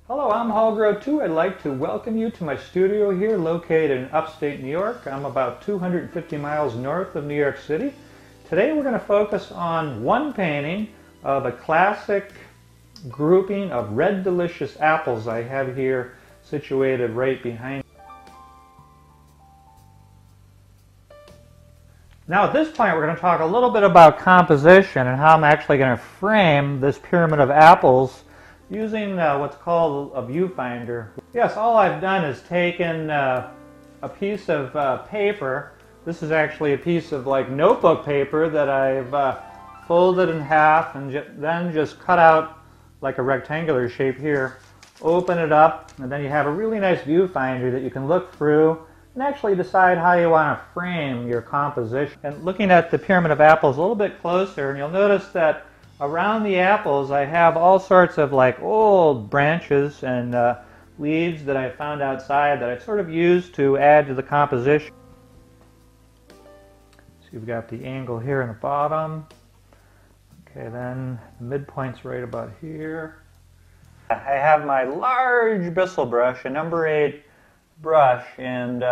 Hello, I'm Groat. I'd like to welcome you to my studio here located in upstate New York. I'm about 250 miles north of New York City. Today we're going to focus on one painting of a classic grouping of red delicious apples I have here situated right behind me. Now at this point we're going to talk a little bit about composition and how I'm actually going to frame this pyramid of apples using what's called a viewfinder. Yes, all I've done is taken a piece of paper. This is actually a piece of notebook paper that I've folded in half and then just cut out like a rectangular shape here. Open it up, and then you have a really nice viewfinder that you can look through and actually decide how you want to frame your composition. And looking at the pyramid of apples a little bit closer, and you'll notice that around the apples I have all sorts of old branches and leaves that I found outside that I've sort of used to add to the composition. So you've got the angle here in the bottom. Okay, then the midpoint's right about here. I have my large bristle brush, a number 8 brush, and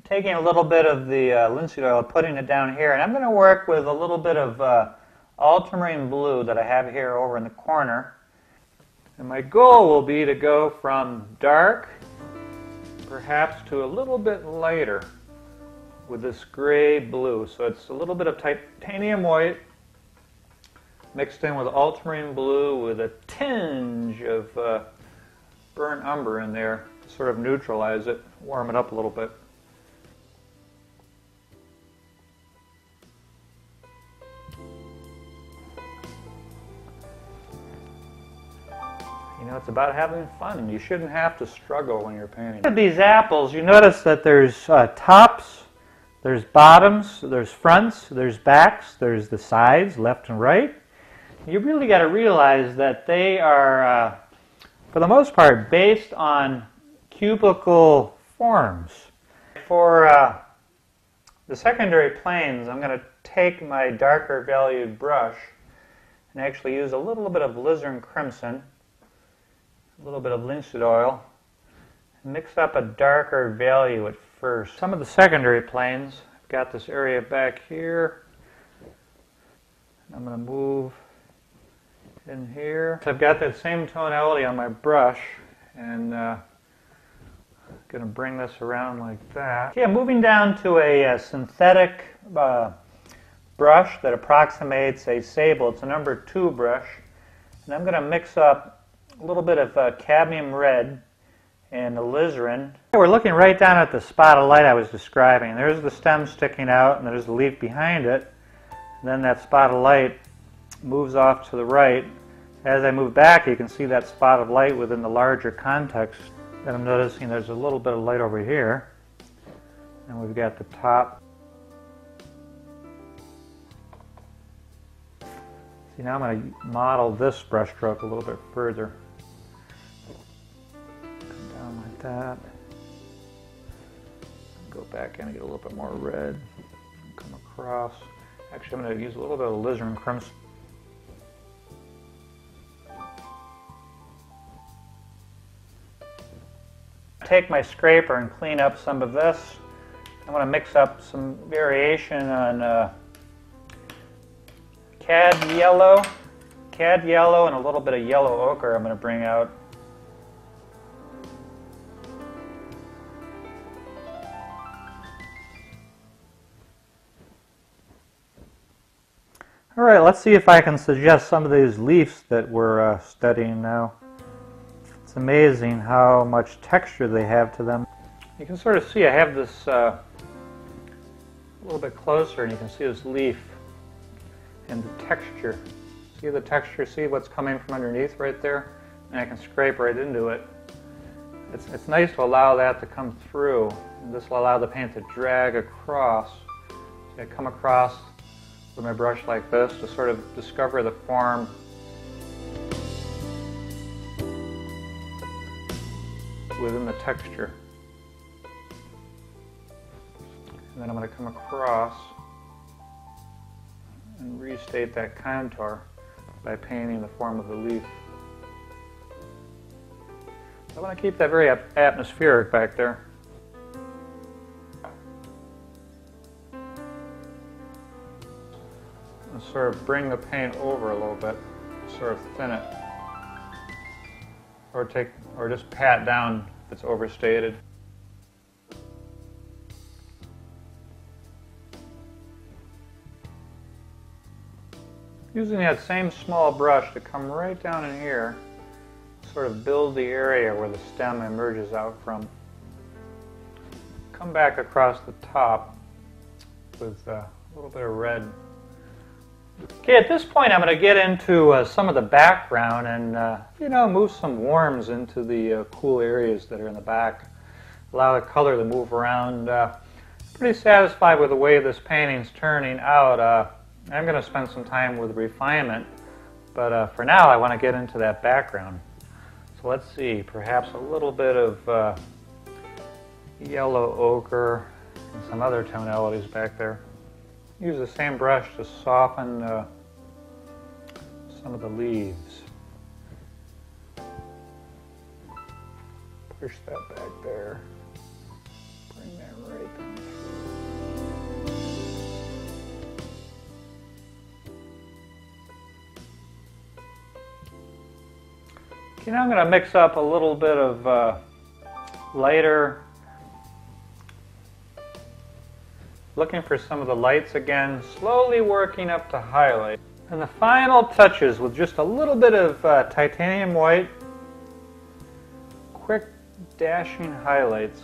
taking a little bit of the linseed oil, putting it down here, and I'm going to work with a little bit of ultramarine blue that I have here over in the corner. And my goal will be to go from dark perhaps to a little bit lighter with this gray blue. So it's a little bit of titanium white mixed in with ultramarine blue with a tinge of burnt umber in there to sort of neutralize it, warm it up a little bit. You know, it's about having fun. You shouldn't have to struggle when you're painting. Look at these apples. You notice that there's tops, there's bottoms, there's fronts, there's backs, there's the sides, left and right. You really got to realize that they are, for the most part, based on cubical forms. For the secondary planes, I'm going to take my darker valued brush and actually use a little bit of alizarin crimson, a little bit of linseed oil, and mix up a darker value at first. Some of the secondary planes, I've got this area back here. I'm going to move in here. So I've got that same tonality on my brush, and going to bring this around like that. Okay, I'm moving down to a synthetic brush that approximates a sable. It's a number 2 brush, and I'm going to mix up a little bit of cadmium red and alizarin. We're looking right down at the spot of light I was describing. There's the stem sticking out, and there's the leaf behind it. And then that spot of light moves off to the right. As I move back, you can see that spot of light within the larger context. And I'm noticing there's a little bit of light over here. And we've got the top. See, now I'm going to model this brush stroke a little bit further. Come down like that. Go back in and get a little bit more red. Come across. Actually, I'm going to use a little bit of alizarin crimson. Take my scraper and clean up some of this. I want to mix up some variation on cad yellow, and a little bit of yellow ochre I'm going to bring out. All right, let's see if I can suggest some of these leaves that we're studying now. It's amazing how much texture they have to them. You can sort of see I have this a little bit closer, and you can see this leaf and the texture. See the texture? See what's coming from underneath right there? And I can scrape right into it. It's nice to allow that to come through. And this will allow the paint to drag across. So I come across with my brush like this to sort of discover the form within the texture. And then I'm going to come across and restate that contour by painting the form of the leaf. I want to keep that very atmospheric back there. And sort of bring the paint over a little bit, sort of thin it, or just pat down if it's overstated. Using that same small brush to come right down in here, sort of build the area where the stem emerges out from. Come back across the top with a little bit of red. Okay, at this point I'm going to get into some of the background and move some warms into the cool areas that are in the back. Allow the color to move around. Pretty satisfied with the way this painting's turning out. I'm going to spend some time with refinement, but for now I want to get into that background. So let's see, perhaps a little bit of yellow ochre and some other tonalities back there. Use the same brush to soften some of the leaves. Push that back there. Bring that right down through. Okay, now I'm going to mix up a little bit of lighter. Looking for some of the lights again, slowly working up to highlight. And the final touches with just a little bit of titanium white, quick dashing highlights.